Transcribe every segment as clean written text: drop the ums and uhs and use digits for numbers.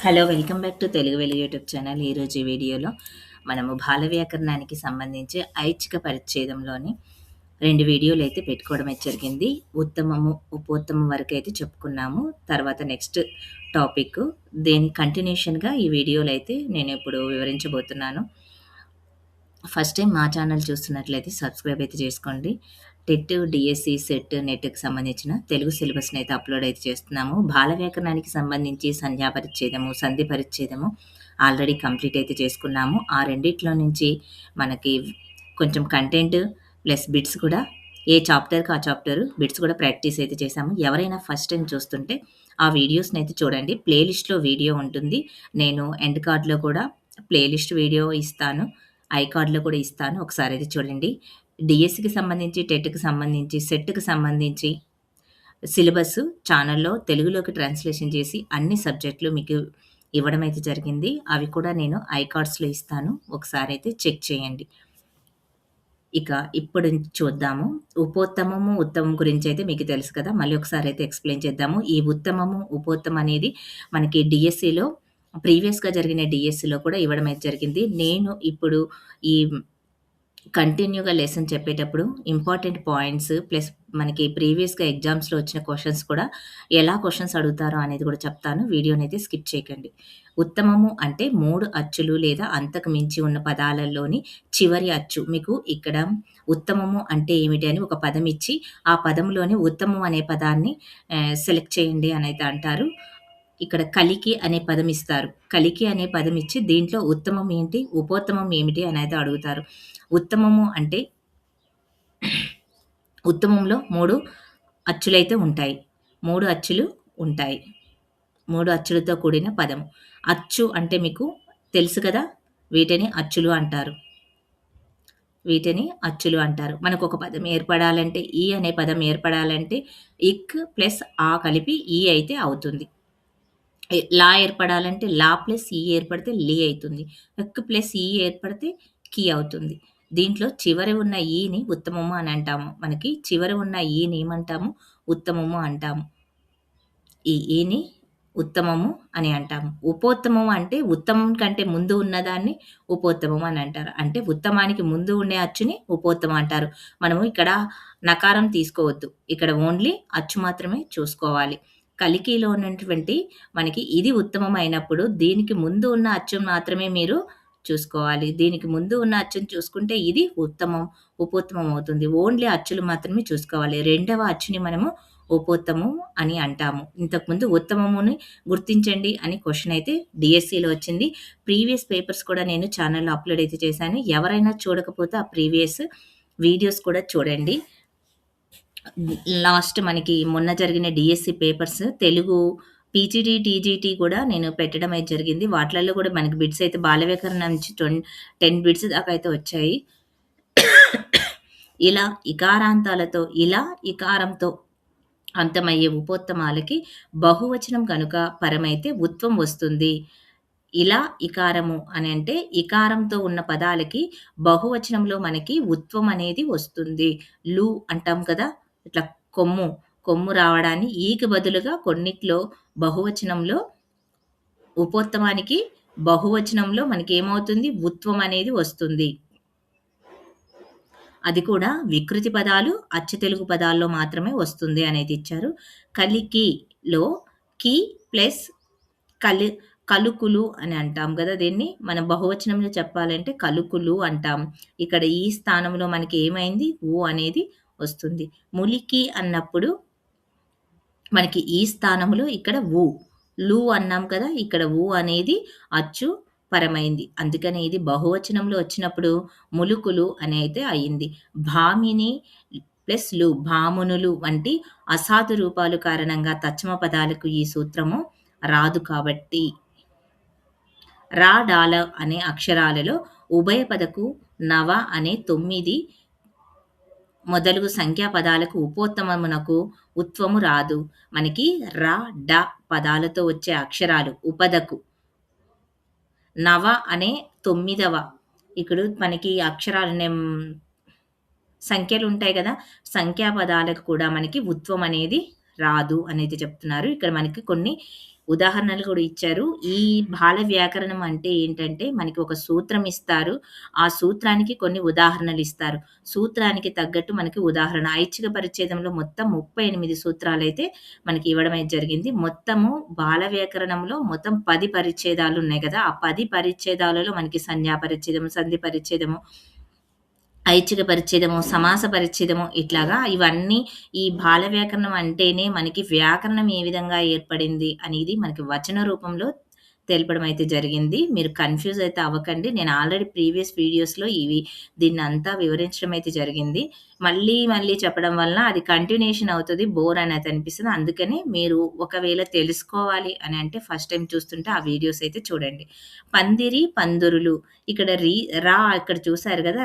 Hello! Welcome back to Telugu వెలుగు YouTube channel. ఈరోజు ఈ వీడియోలో మనము బాల వ్యాకరణానికి సంబంధించి ఐచ్ఛిక పరిచ్ఛేదంలోని 2 వీడియోలైతే పెట్టుకోవడమే జరిగింది. ఉత్తమము, ఉపోత్తమం వరకైతే చెప్పుకున్నాము. తర్వాత నెక్స్ట్ టాపిక్ దేని కంటిన్యూషన్‌గా ఈ వీడియోలైతే నేనిప్పుడు వివరించబోతున్నాను. ఫస్ట్ టైం మా ఛానల్ చూస్తున్నట్లయితే సబ్స్క్రైబ్ అయితే చేసుకోండి. టెట్, డీఎస్సీ, సెట్, నెట్‌కి సంబంధించిన తెలుగు సిలబస్‌నైతే అప్‌లోడ్ అయితే చేస్తున్నాము. బాల వ్యాకరణానికి సంబంధించి సంజ్ఞా పరిచ్ఛేదము, సంధి పరిచ్ఛేదము ఆల్రెడీ కంప్లీట్ అయితే చేసుకున్నాము. ఆ రెండిట్లో నుంచి మనకి కొంచెం కంటెంట్ ప్లస్ బిట్స్ కూడా ఏ చాప్టర్‌కి ఆ చాప్టర్ బిట్స్ కూడా ప్రాక్టీస్ అయితే చేశాము. ఎవరైనా ఫస్ట్ టైమ్ చూస్తుంటే ఆ వీడియోస్‌నైతే చూడండి. ప్లే లిస్ట్‌లో వీడియో ఉంటుంది. నేను ఎండ్ కార్డ్‌లో కూడా ప్లే లిస్ట్ వీడియో ఇస్తాను. ఐకార్డ్‌లో కూడా ఇస్తాను. ఒకసారైతే చూడండి. డీఎస్సీకి సంబంధించి, టెట్‌కి సంబంధించి, సెట్‌కి సంబంధించి సిలబస్ ఛానల్‌లో తెలుగులోకి ట్రాన్స్‌లేషన్ చేసి అన్ని సబ్జెక్టులు మీకు ఇవ్వడం అయితే జరిగింది. అవి కూడా నేను ఐకార్డ్స్‌లో ఇస్తాను. ఒకసారైతే చెక్ చేయండి. ఇక ఇప్పుడు చూద్దాము. ఉపోత్తమము, ఉత్తమం గురించైతే మీకు తెలుసు కదా! మళ్ళీ ఒకసారైతే ఎక్స్‌ప్లెయిన్ చేద్దాము. ఈ ఉత్తమము, ఉపోత్తమం అనేది మనకి డీఎస్సీలో ప్రీవియస్‌గా జరిగిన డీఎస్సీలో కూడా ఇవ్వడం అయితే జరిగింది. నేను ఇప్పుడు ఈ కంటిన్యూగా లెసన్ చెప్పేటప్పుడు ఇంపార్టెంట్ పాయింట్స్ ప్లస్ మనకి ప్రీవియస్‌గా ఎగ్జామ్స్‌లో వచ్చిన క్వెషన్స్ కూడా ఎలా క్వెషన్స్ అడుగుతారో అనేది కూడా చెప్తాను. వీడియోనైతే స్కిప్ చేయకండి. ఉత్తమము అంటే 3 అచ్చులు లేదా అంతకు మించి ఉన్న పదాలలోని చివరి అచ్చు. మీకు ఇక్కడ ఉత్తమము అంటే ఏమిటి అని ఒక పదం ఇచ్చి, ఆ పదంలోని ఉత్తమం అనే పదాన్ని సెలెక్ట్ చేయండి అనైతే అంటారు. ఇక్కడ కలికి అనే పదం ఇస్తారు. కలికి అనే పదం ఇచ్చి దీంట్లో ఉత్తమం ఏంటి? ఉపోత్తమం ఏమిటి? అనైతే అడుగుతారు. ఉత్తమము అంటే ఉత్తమంలో 3 అచ్చులైతే ఉంటాయి. 3 అచ్చులు ఉంటాయి. 3 అచ్చులతో కూడిన పదం. అచ్చు అంటే మీకు తెలుసు కదా! వీటిని అచ్చులు అంటారు. వీటిని అచ్చులు అంటారు. మనకొక పదం ఏర్పడాలంటే ఈ అనే పదం ఏర్పడాలంటే ఇక్ ప్లస్ ఆ కలిపి ఈ అయితే అవుతుంది. లా ఏర్పడాలంటే లా ప్లస్ ఈ ఏర్పడితే లి అయితుంది. క్ ప్లస్ ఈ ఏర్పడితే కి అవుతుంది. దీంట్లో చివర ఉన్న ఈని ఉత్తమము అని అంటాము. మనకి చివర ఉన్న ఈని ఏమంటాము? ఉత్తమము అంటాము. ఈ ఈని ఉత్తమము అని అంటాము. ఉపోత్తమం అంటే ఉత్తమం కంటే ముందు ఉన్నదాన్ని ఉపోత్తమం అని అంటారు. అంటే ఉత్తమానికి ముందు ఉండే అచ్చుని ఉపోత్తమం అంటారు. మనము ఇక్కడ నకారం తీసుకోవద్దు. ఇక్కడ ఓన్లీ అచ్చు మాత్రమే చూసుకోవాలి. కలికిలో ఉన్నటువంటి మనకి ఇది ఉత్తమం అయినప్పుడు దీనికి ముందు ఉన్న అచ్చును మాత్రమే మీరు చూసుకోవాలి. దీనికి ముందు ఉన్న అచ్చుని చూసుకుంటే ఇది ఉత్తమం, ఉపోత్తమం అవుతుంది. ఓన్లీ అచ్చులు మాత్రమే చూసుకోవాలి. రెండవ అచ్చుని మనము ఉపోత్తమం అని అంటాము. ఇంతకుముందు ఉత్తమముని గుర్తించండి అని క్వెషన్ అయితే డీఎస్సీలో వచ్చింది. ప్రీవియస్ పేపర్స్ కూడా నేను ఛానెల్‌లో అప్‌లోడ్ అయితే చేశాను. ఎవరైనా చూడకపోతే ఆ ప్రీవియస్ వీడియోస్ కూడా చూడండి. లాస్ట్ మనకి మొన్న జరిగిన DSC papers Telugu PGT, TGT కూడా నేను పెట్టడం అయితే జరిగింది. వాటిలలో కూడా మనకి బిట్స్ అయితే బాల వ్యాకరణం నుంచి 10 బిట్స్ దాకా అయితే వచ్చాయి. ఇలా ఇకారాంతాలతో ఇలా ఇకారంతో అంతమయ్యే ఉపోత్తమాలకి బహువచనం గనుక పరమైతే ఉత్వం వస్తుంది. ఇలా ఇకారము అని అంటే ఇకారంతో ఉన్న పదాలకి బహువచనంలో మనకి ఉత్వం అనేది వస్తుంది. లు అంటాం కదా! ఇట్లా కొమ్ము, కొమ్ము రావడాన్ని ఈకి బదులుగా కొన్నిట్లో బహువచనంలో ఉపోత్తమానికి బహువచనంలో మనకేమవుతుంది? ఉత్వం అనేది వస్తుంది. అది కూడా వికృతి పదాలు, అచ్చు తెలుగు పదాల్లో మాత్రమే వస్తుంది అనేది ఇచ్చారు. కలికిలో కి ప్లస్ కలి కలుకులు అని అంటాం గదా! దీన్ని మనం బహువచనంలో చెప్పాలంటే కలుకులు అంటాం. ఇక్కడ ఈ స్థానంలో మనకి ఏమైంది? ఊ అనేది వస్తుంది. ములికి అన్నప్పుడు మనకి ఈ స్థానంలో ఇక్కడ ఊ. లు అన్నాం కదా! ఇక్కడ ఊ అనేది అచ్చు పరమైంది. అందుకని ఇది బహువచనంలో వచ్చినప్పుడు ములుకులు అని అయితే అయింది. భామిని ప్లస్ లు భామునులు వంటి అసాధు రూపాలు కారణంగా తచ్చమ పదాలకు ఈ సూత్రము రాదు కాబట్టి రా, డాల అనే అక్షరాలలో ఉభయ పదకు నవ అనే 9 మొదలగు సంఖ్యా పదాలకు ఉపోత్తమమునకు ఉత్వము రాదు. మనకి ర, డ పదాలతో వచ్చే అక్షరాలు ఉపదకు. నవ అనే 9వ ఇప్పుడు మనకి అక్షరాలు సంఖ్యలుంటాయి గదా! సంఖ్యా పదాలకు కూడా మనకి ఉత్వం అనేది రాదు అనేది చెప్తున్నారు. ఇక్కడ మనకి కొన్ని ఉదాహరణలు కూడా ఇచ్చారు. ఈ బాల వ్యాకరణం అంటే ఏంటంటే, మనకి ఒక సూత్రం ఇస్తారు. ఆ సూత్రానికి కొన్ని ఉదాహరణలిస్తారు. సూత్రానికి తగ్గట్టు మనకి ఉదాహరణ ఐచ్ఛిక పరిచ్ఛేదంలో మొత్తం 38 సూత్రాలైతే మనకి ఇవ్వడం అయితే జరిగింది. మొత్తము బాల వ్యాకరణంలో మొత్తం 10 పరిచ్ఛేదాలున్నాయి గదా! ఆ 10 పరిచ్ఛేదాలలో మనకి సంజ్ఞా పరిచ్ఛేదము, సంధి పరిచ్ఛేదము, ఐచ్ఛిక పరిచ్ఛేదము, సమాస పరిచ్ఛేదము ఇట్లాగా ఇవన్నీ ఈ బాల వ్యాకరణం అంటేనే మనకి వ్యాకరణం ఏ విధంగా ఏర్పడింది అనేది మనకి వచన రూపంలో తెలపడం అయితే జరిగింది. మీరు కన్‌ఫ్యూజ్ అయితే అవ్వకండి. నేను ఆల్రెడీ ప్రీవియస్ వీడియోస్‌లో దీన్నంతా వివరించడం అయితే జరిగింది. మళ్ళీ, మళ్ళీ చెప్పడం వలన అది కంటిన్యూయేషన్ అవుతది. బోర్ అనేది అనిపిస్తది. అందుకని మీరు ఒకవేళ తెలుసుకోవాలి అని అంటే ఫస్ట్ టైమ్ చూస్తుంటే ఆ వీడియోస్ అయితే చూడండి. పందిరి, పందురులు ఇక్కడ ఇక్కడ చూసారు గదా!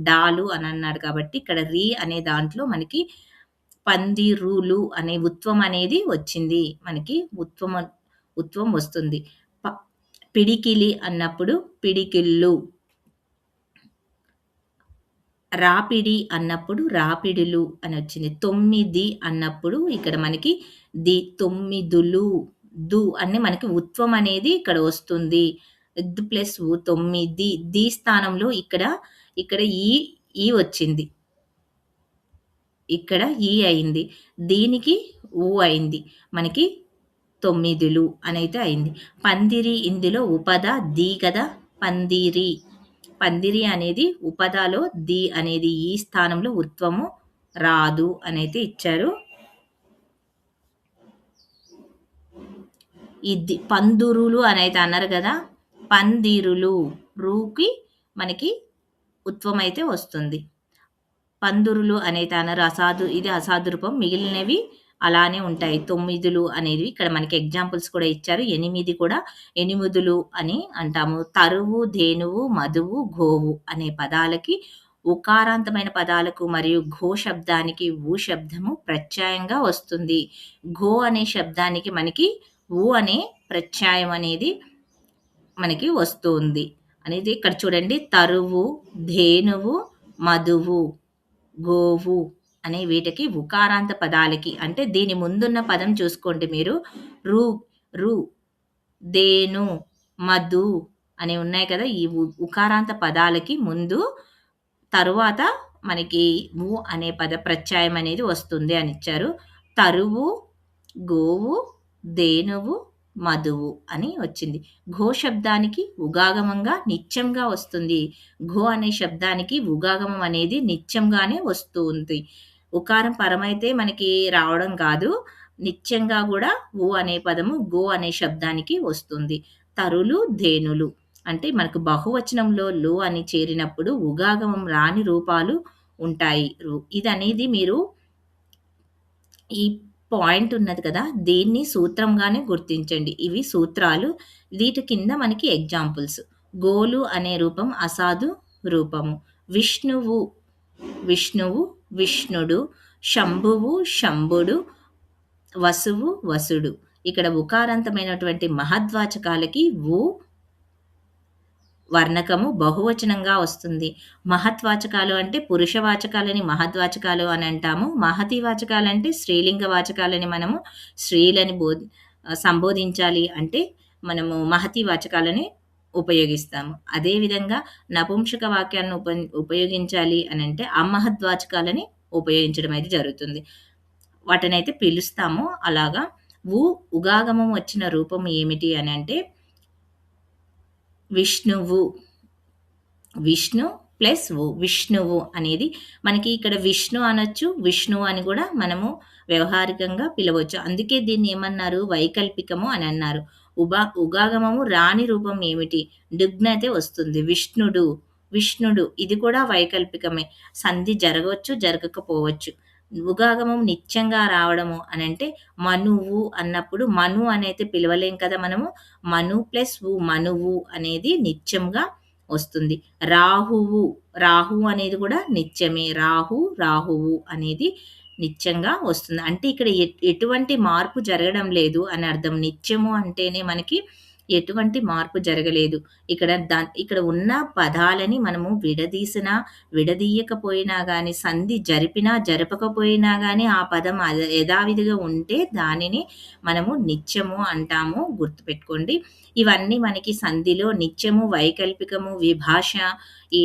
డాలు అని అన్నాడు కాబట్టి ఇక్కడ అనే దాంట్లో మనకి పందిరులు అనే ఉత్వం అనేది వచ్చింది. మనకి ఉత్వం వస్తుంది. ప పిడికిలి అన్నప్పుడు పిడికిళ్ళు. రాపిడి అన్నప్పుడు రాపిడులు అనొచ్చింది. 9 అన్నప్పుడు ఇక్కడ మనకి తొమ్మిదులు. అని మనకి ఉత్వం అనేది ఇక్కడ వస్తుంది. ప్లస్ 9 స్థానంలో ఇక్కడ ఈ వచ్చింది. ఇక్కడ ఈ అయింది. దీనికి అయింది. మనకి తొమ్మిదులు అనైతే అయింది. పందిరి ఇందులో ఉపద కదా! పందిరి. పందిరి అనేది ఉపదలో అనేది ఈ స్థానంలో ఉత్వము రాదు అనైతే ఇచ్చారు. పందురులు అనైతే అన్నారు గదా! పందిరులు రూకి మనకి ఉత్వం అయితే వస్తుంది. పందురులు అనైతే అన్నారు. ఇది అసాధు రూపం. మిగిలినవి అలానే ఉంటాయి. 9 అనేవి ఇక్కడ మనకి ఎగ్జాంపుల్స్ కూడా ఇచ్చారు. 8 కూడా ఎనిమిదులు అని అంటాము. తరువు, ధేనువు, మధువు, గోవు అనే పదాలకి ఉకారాంతమైన పదాలకు మరియు ఘో శబ్దానికి శబ్దము ప్రత్యయంగా వస్తుంది. ఘో అనే శబ్దానికి మనకి అనే ప్రత్యయం అనేది మనకి వస్తుంది. అనేది ఇక్కడ చూడండి. తరువు, ధేనువు, మధువు, గోవు అనే వీటికి ఉకారాంత పదాలకి అంటే దీని ముందున్న పదం చూసుకోండి మీరు. రు, దేను, మధు అని ఉన్నాయి కదా! ఈ ఉకారాంత పదాలకి ముందు తరువాత మనకి అనే పద ప్రత్యయం అనేది వస్తుంది అని ఇచ్చారు. తరువు, గోవు, ధేనువు, మధువు అని వచ్చింది. ఘో శబ్దానికి ఉగాగమంగా నిత్యంగా వస్తుంది. ఘో అనే శబ్దానికి ఉగాగమం అనేది నిత్యంగానే వస్తుంది. ఉకారం పరమైతే మనకి రావడం కాదు. నిత్యంగా గూడా అనే పదము గో అనే శబ్దానికి వస్తుంది. తరులు, ధేనులు అంటే మనకు బహువచనంలో అని చేరినప్పుడు ఉగాగమం రాని రూపాలు ఉంటాయి. ఇదనేది మీరు ఈ పాయింట్ ఉన్నది కదా! దీన్ని సూత్రంగానే గుర్తించండి. ఇవి సూత్రాలు. వీటి కింద మనకి ఎగ్జాంపుల్స్. గోలు అనే రూపం అసాధు రూపము. విష్ణువు, విష్ణుడు. శంభువు, శంభుడు. వసువు, వసుడు. ఇక్కడ ఉకారాంతమైనటువంటి మహద్వాచకాలకి వర్ణకము బహువచనంగా వస్తుంది. మహత్వాచకాలు అంటే పురుషవాచకాలని మహద్వాచకాలు అని అంటాము. మహతి వాచకాలంటే స్త్రీలింగ వాచకాలని మనము స్త్రీలని సంబోధించాలి అంటే మనము మహతి వాచకాలని ఉపయోగిస్తాము. అదేవిధంగా నపుంసక వాక్యాలను ఉపయోగించాలి అని అంటే అమహద్వాచకాలని ఉపయోగించడం అయితే జరుగుతుంది. వాటినైతే పిలుస్తాము. అలాగా ఉగాగమం వచ్చిన రూపం ఏమిటి అని అంటే విష్ణువు. విష్ణు ప్లస్ విష్ణువు అనేది మనకి ఇక్కడ విష్ణు అనొచ్చు. విష్ణు అని కూడా మనము వ్యవహారికంగా పిలవచ్చు. అందుకే దీన్ని ఏమన్నారు? వైకల్పికము అని అన్నారు. ఉగాగమము రాని రూపం ఏమిటి? డుగ్నతే వస్తుంది. విష్ణుడు ఇది కూడా వైకల్పికమే. సంధి జరగవచ్చు, జరగకపోవచ్చు. ఉగాగమం నిత్యంగా రావడము అనంటే మనువు అన్నప్పుడు మను అనైతే పిలవలేం కదా మనము. మను ప్లస్ మనువు అనేది నిత్యంగా వస్తుంది. రాహు అనేది కూడా నిత్యమే. రాహువు అనేది నిత్యంగా వస్తుంది. అంటే ఇక్కడ ఎటువంటి మార్పు జరగడం లేదు అని అర్థం. నిత్యము అంటేనే మనకి ఎటువంటి మార్పు జరగలేదు. ఇక్కడ ఉన్న పదాలని మనము విడదీయకపోయినా గానీ, సంధి జరిపినా, జరపకపోయినా గానీ, ఆ పదం యథావిధిగా ఉంటే దానిని మనము నిత్యము అంటాము. గుర్తుపెట్టుకోండి. ఇవన్నీ మనకి సంధిలో నిత్యము, వైకల్పికము, విభాష, ఈ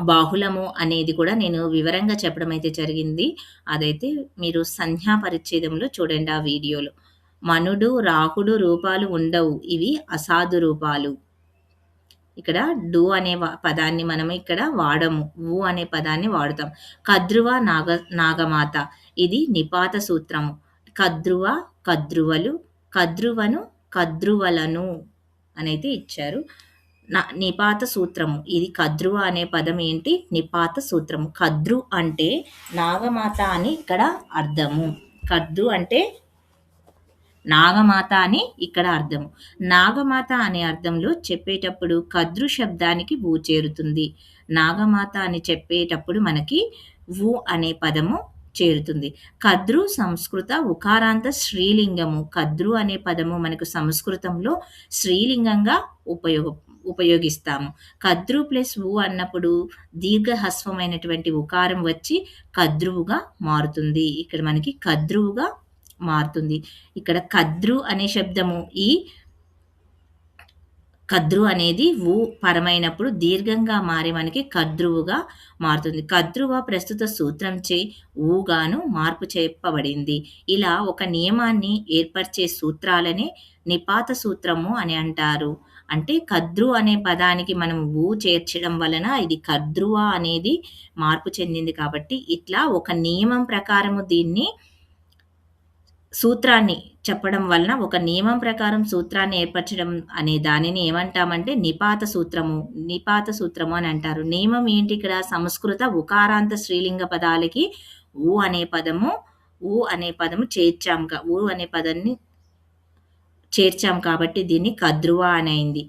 బాహుళము అనేది కూడా నేను వివరంగా చెప్పడం అయితే జరిగింది. అదైతే మీరు సంజ్ఞా పరిచ్ఛేదంలో చూడండి ఆ వీడియోలో. మనుడు, రాహుడు రూపాలు ఉండవు. ఇవి అసాధు రూపాలు. ఇక్కడ డు అనే పదాన్ని మనం ఇక్కడ వాడము. వు అనే పదాన్ని వాడుతాం. కద్రువ, నాగమాత ఇది నిపాత సూత్రము. కద్రువ, కద్రువలు, కద్రువను, కద్రువలను అనైతే ఇచ్చారు. నిపాత సూత్రము. ఇది కద్రువ అనే పదం ఏంటి? నిపాత సూత్రము. కద్రు అంటే నాగమాత అని ఇక్కడ అర్థము. కద్రు అంటే నాగమాత అని ఇక్కడ అర్థము. నాగమాత అనే అర్థంలో చెప్పేటప్పుడు కద్రు శబ్దానికి వు చేరుతుంది. నాగమాత అని చెప్పేటప్పుడు మనకి వు అనే పదము చేరుతుంది. కద్రు సంస్కృత ఉకారాంత స్త్రీలింగము. కద్రు అనే పదము మనకు సంస్కృతంలో స్త్రీలింగంగా ఉపయోగిస్తాము. కద్రు ప్లస్ వు అన్నప్పుడు దీర్ఘహస్వమైనటువంటి ఉకారం వచ్చి కద్రువుగా మారుతుంది. ఇక్కడ మనకి కద్రువుగా మారుతుంది. ఇక్కడ కద్రు అనే శబ్దము ఈ కద్రు అనేది వు పరమైనప్పుడు దీర్ఘంగా మారి మనకి కద్రువుగా మారుతుంది. కద్రువ ప్రస్తుత సూత్రంచే ఊగాను మార్పు చెప్పబడింది. ఇలా ఒక నియమాన్ని ఏర్పరిచే సూత్రాలనే నిపాత సూత్రము అని అంటారు. అంటే కద్రు అనే పదానికి మనం ఊ చేర్చడం వలన ఇది కద్రువ అనేది మార్పు చెందింది కాబట్టి ఇట్లా ఒక నియమం ప్రకారము దీన్ని సూత్రాన్ని చెప్పడం వలన ఒక నియమం ప్రకారం సూత్రాన్ని ఏర్పరచడం అనే దానిని ఏమంటామంటే నిపాత సూత్రము అని అంటారు. నియమం ఏంటి? ఇక్కడ సంస్కృత ఉకారాంత స్త్రీలింగ పదాలకి ఊ అనే పదము చేర్చాం కాబట్టి దీన్ని కద్రువ అని అయింది.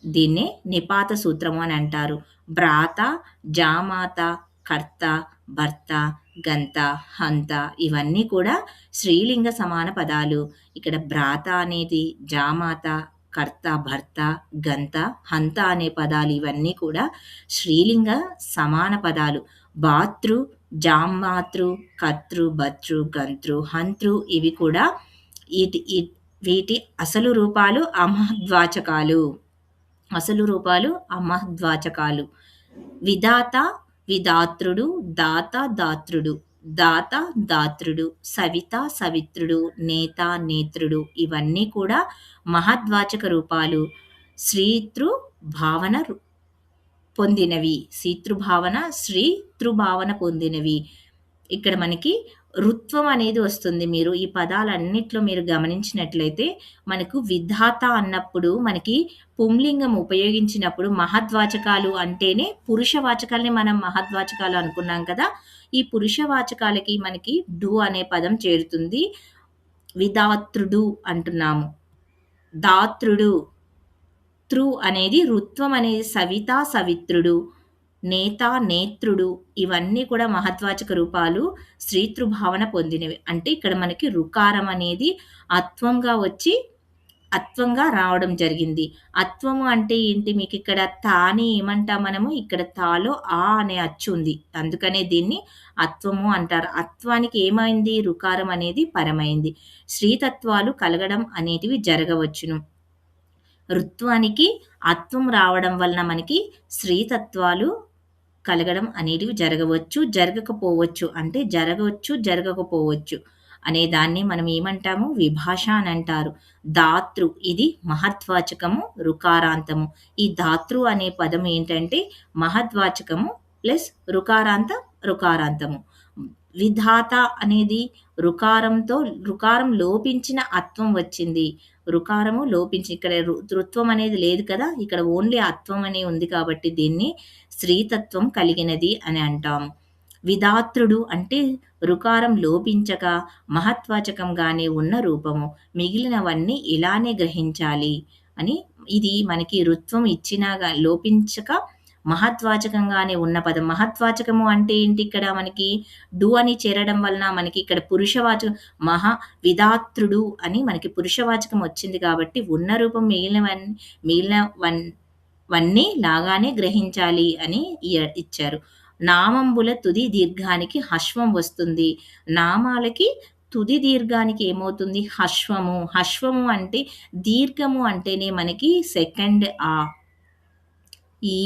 దీన్నే నిపాత సూత్రము అని అంటారు. భ్రాత, జామాత, కర్త, భర్త, గంత, హంత ఇవన్నీ కూడా స్త్రీలింగ సమాన పదాలు. ఇక్కడ భ్రాత అనేది జామాత, కర్త, భర్త, గంత, హంత అనే పదాలు ఇవన్నీ కూడా స్త్రీలింగ సమాన పదాలు. భాతృ, జామాతృ, కర్తృ, భర్తృ, గంతృ, హంతృ ఇవి కూడా వీటి అసలు రూపాలు అమహద్వాచకాలు. విధాత, విధాతృడు, దాత, దాతృడు, దాత, దాతృడు, సవిత, సవిత్రుడు, నేత, నేత్రుడు ఇవన్నీ కూడా మహద్వాచక రూపాలు. స్త్రీతృ భావన పొందినవి. ఇక్కడ మనకి రుత్వం అనేది వస్తుంది. మీరు ఈ పదాలన్నిట్లో మీరు గమనించినట్లయితే మనకు విధాత అన్నప్పుడు మనకి పుంలింగం ఉపయోగించినప్పుడు మహద్వాచకాలు అంటేనే పురుషవాచకాలని మనం మహద్వాచకాలు అనుకున్నాం కదా. ఈ పురుషవాచకాలకి మనకి డు అనే పదం చేరుతుంది. విధాతృడు అంటున్నాము. దాతృడు, తృ అనేది రుత్వం అనేది సవిత, సవిత్రుడు, నేత, నేత్రుడు ఇవన్నీ కూడా మహద్వాచక రూపాలు స్త్రీతృభావన పొందినవి. అంటే ఇక్కడ మనకి రుకారం అనేది అత్వంగా రావడం జరిగింది. అత్వము అంటే ఏంటి? మీకు ఇక్కడ తాని ఏమంటాం మనము? ఇక్కడ తాలో ఆ అనే అచ్చు ఉంది. అందుకనే దీన్ని అత్వము అంటారు. అత్వానికి ఏమైంది? రుకారం అనేది పరమైంది. స్త్రీతత్వాలు కలగడం అనేటివి జరగవచ్చును. రుత్వానికి అత్వం రావడం వలన మనకి స్త్రీతత్వాలు కలగడం అనేటివి జరగవచ్చు, జరగకపోవచ్చు. అంటే జరగవచ్చు, జరగకపోవచ్చు అనే దాన్ని మనం ఏమంటాము? విభాష అని అంటారు. దాతృ ఇది మహద్వాచకము, రుకారాంతము. ఈ దాతృ అనే పదం ఏంటంటే మహద్వాచకము ప్లస్ రుకారాంతము. విధాత అనేది రుకారం లోపించిన అత్వం వచ్చింది. రుకారము లోపించి ఇక్కడ రుత్వం అనేది లేదు కదా. ఇక్కడ ఓన్లీ అత్వం అనే ఉంది కాబట్టి దీన్ని స్త్రీతత్వం కలిగినది అని అంటాము. విధాతృడు అంటే రుకారం లోపించక మహత్వాచకంగానే ఉన్న రూపము. మిగిలినవన్నీ ఇలానే గ్రహించాలి అని. ఇది మనకి రుత్వం ఇచ్చినా లోపించక మహత్వాచకంగానే ఉన్న పదం. మహత్వాచకము అంటే ఏంటి ఇక్కడ మనకి డు అని చేరడం వలన మనకి ఇక్కడ పురుషవాచకం మహా విధాతృడు అని మనకి పురుషవాచకం వచ్చింది కాబట్టి ఉన్న రూపం మిగిలినవన్నీ లాగానే గ్రహించాలి అని ఇచ్చారు. నామంబుల తుది దీర్ఘానికి హశ్వం వస్తుంది. నామాలకి తుది దీర్ఘానికి ఏమవుతుంది? హశ్వము. హశ్వము అంటే దీర్ఘము అంటేనే మనకి సెకండ్ ఆ, ఈ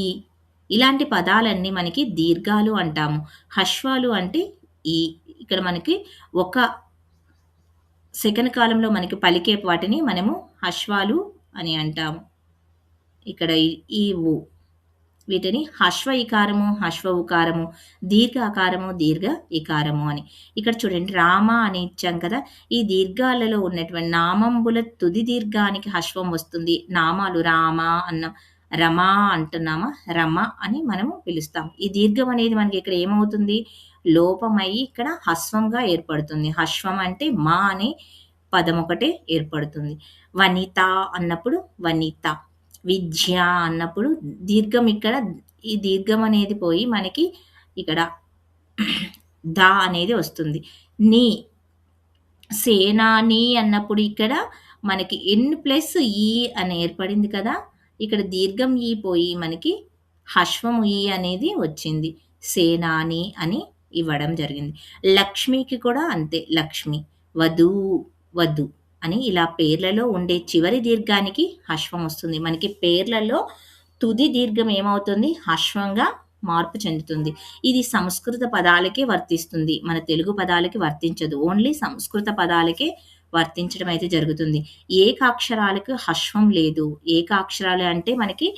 ఇలాంటి పదాలన్నీ మనకి దీర్ఘాలు అంటాము. హశ్వాలు అంటే ఈ ఇక్కడ మనకి ఒక సెకండ్ కాలంలో మనకి పలికే వాటిని మనము హశ్వాలు అని అంటాము. ఇక్కడ ఈ ఊ వీటిని హశ్వ ఇకారము, హశ్వ ఉకారము, దీర్ఘ అకారము, దీర్ఘ ఇకారము అని. ఇక్కడ చూడండి రామ అని ఇచ్చాం కదా! ఈ దీర్ఘాలలో ఉన్నటువంటి నామంబుల తుది దీర్ఘానికి హశ్వం వస్తుంది. నామాలు రామ అన్నాం. రమ అంటున్నామా? రమ అని మనము పిలుస్తాం. ఈ దీర్ఘం అనేది మనకి ఇక్కడ ఏమవుతుంది? లోపమై ఇక్కడ హస్వంగా ఏర్పడుతుంది. హశ్వం అంటే మా అనే పదం ఒకటే ఏర్పడుతుంది. వనిత అన్నప్పుడు వనిత. విద్య అన్నప్పుడు దీర్ఘం ఇక్కడ ఈ దీర్ఘం అనేది పోయి మనకి ఇక్కడ ద అనేది వస్తుంది. నీ సేనాని అన్నప్పుడు ఇక్కడ మనకి ఎన్ ప్లస్ ఈ అని ఏర్పడింది కదా! ఇక్కడ దీర్ఘం ఈ పోయి మనకి హశ్వము ఈ అనేది వచ్చింది. సేనాని అని ఇవ్వడం జరిగింది. లక్ష్మికి కూడా అంతే. లక్ష్మి, వధూ, వధు అని ఇలా పేర్లలో ఉండే చివరి దీర్ఘానికి హశ్వం వస్తుంది. మనకి పేర్లలో తుది దీర్ఘం ఏమవుతుంది? హశ్వంగా మార్పు చెందుతుంది. ఇది సంస్కృత పదాలకే వర్తిస్తుంది. మన తెలుగు పదాలకి వర్తించదు. ఓన్లీ సంస్కృత పదాలకే వర్తించడం అయితే జరుగుతుంది. ఏకాక్షరాలకు హశ్వం లేదు. ఏకాక్షరాలు అంటే మనకి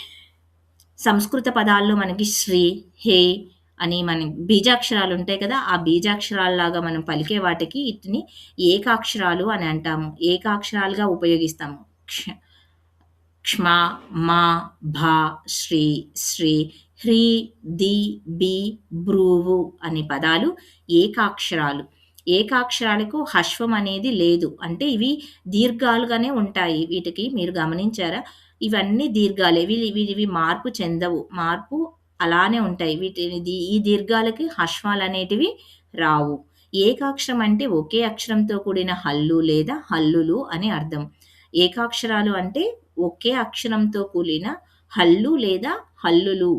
సంస్కృత పదాల్లో మనకి శ్రీ, హే అని మన బీజాక్షరాలు ఉంటాయి కదా! ఆ బీజాక్షరాల్లాగా మనం పలికే వాటికి వీటిని ఏకాక్షరాలు అని అంటాము. ఏకాక్షరాలుగా ఉపయోగిస్తాము. క్ష్మ, మా, భా, శ్రీ, శ్రీ, హ్రీ, ది, బి, బ్రూవు అనే పదాలు ఏకాక్షరాలు. ఏకాక్షరాలకు హశ్వం అనేది లేదు. అంటే ఇవి దీర్ఘాలుగానే ఉంటాయి. వీటికి మీరు గమనించారా? ఇవన్నీ దీర్ఘాలే. ఇవి మార్పు చెందవు. మార్పు అలానే ఉంటాయి. ఈ దీర్ఘాలకి హశ్వాలనేటివి రావు. ఏకాక్షరం అంటే ఒకే అక్షరంతో కూడిన హల్లు లేదా హల్లులు అని అర్థం. ఏకాక్షరాలు అంటే ఒకే అక్షరంతో కూడిన హల్లు లేదా హల్లులు.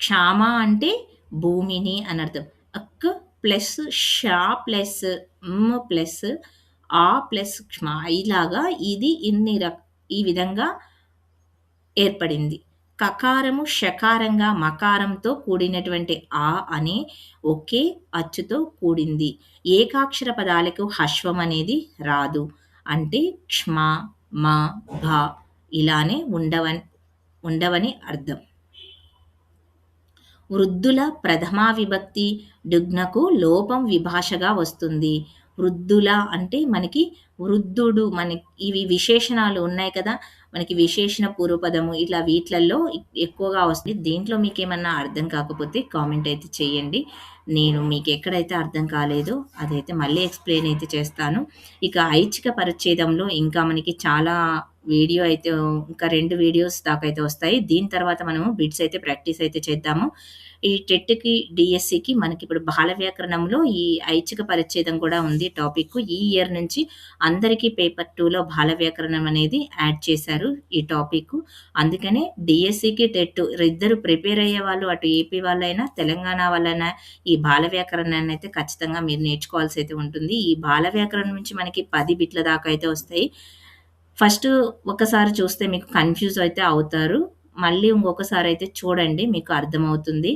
క్షామ అంటే భూమిని అని అర్థం. అక్ ప్లస్ షా ప్లస్ మ్ ప్లస్ ఆ ప్లస్ క్షమ ఇలాగా ఇది ఈ విధంగా ఏర్పడింది. కకారము షకారంగా మకారంతో కూడినటువంటి ఆ అనే ఒకే అచ్చుతో కూడింది. ఏకాక్షర పదాలకు హశ్వం అనేది రాదు. అంటే క్ష్మ, మ, భ ఇలానే ఉండవని అర్థం. వృద్ధుల ప్రథమా విభక్తి డుగ్నకు లోపం విభాషగా వస్తుంది. వృద్ధుల అంటే మనకి వృద్ధుడు ఇవి విశేషణాలు ఉన్నాయి కదా! మనకి విశేషణ పూర్వపదము ఇట్లా వీట్లల్లో ఎక్కువగా వస్తుంది. దీంట్లో మీకేమన్నా అర్థం కాకపోతే కామెంట్ అయితే చేయండి. నేను మీకెక్కడైతే అర్థం కాలేదో అదైతే మళ్ళీ ఎక్స్‌ప్లెయిన్ అయితే చేస్తాను. ఇక ఐచ్ఛిక పరిచ్ఛేదంలో ఇంకా మనకి చాలా వీడియో అయితే ఇంకా 2 వీడియోస్ దాకా అయితే వస్తాయి. దీని తర్వాత మనము బిట్స్ అయితే ప్రాక్టీస్ అయితే చేద్దాము. ఈ టెట్‌కి, డీఎస్సీకి మనకిప్పుడు బాల వ్యాకరణంలో ఈ ఐచ్ఛిక పరిచ్ఛేదం కూడా ఉంది టాపిక్. ఈ ఇయర్ నుంచి అందరికీ పేపర్ 2లో బాల వ్యాకరణం అనేది యాడ్ చేశారు ఈ టాపిక్. అందుకనే డీఎస్సీకి, టెట్ ఇద్దరు ప్రిపేర్ అయ్యే వాళ్ళు అటు ఏపీ వాళ్ళైనా, తెలంగాణ వాళ్ళైనా ఈ బాల వ్యాకరణాన్ని అయితే ఖచ్చితంగా మీరు నేర్చుకోవాల్సి అయితే ఉంటుంది. ఈ బాల వ్యాకరణం నుంచి మనకి 10 బిట్ల దాకా అయితే వస్తాయి. ఫస్ట్ ఒకసారి చూస్తే మీకు కన్‌ఫ్యూజ్ అయితే అవుతారు. మళ్ళీ ఇంకొకసారి అయితే చూడండి మీకు అర్థమవుతుంది.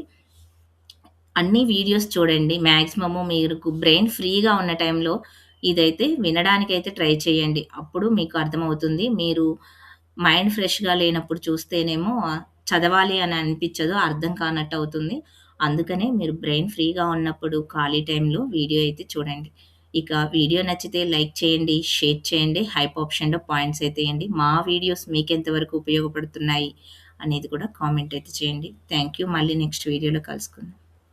అన్ని వీడియోస్ చూడండి. మాక్సిమము మీకు బ్రెయిన్ ఫ్రీగా ఉన్న టైంలో ఇదైతే వినడానికైతే ట్రై చేయండి. అప్పుడు మీకు అర్థమవుతుంది. మీరు మైండ్ ఫ్రెష్‌గా లేనప్పుడు చూస్తేనేమో చదవాలి అని అనిపించదు. అర్థం కానట్టు అవుతుంది. అందుకనే మీరు బ్రెయిన్ ఫ్రీగా ఉన్నప్పుడు ఖాళీ టైంలో వీడియో అయితే చూడండి. ఇక వీడియో నచ్చితే లైక్ చేయండి, షేర్ చేయండి, హైప్ ఆప్షన్‌లో పాయింట్స్ అయితే ఎయండి. మా వీడియోస్ మీకెంత వరకు ఉపయోగపడుతున్నాయి అనేది కూడా కామెంట్ అయితే చేయండి. Thank you. మళ్ళీ నెక్స్ట్ వీడియోలో కలుసుకుందాం.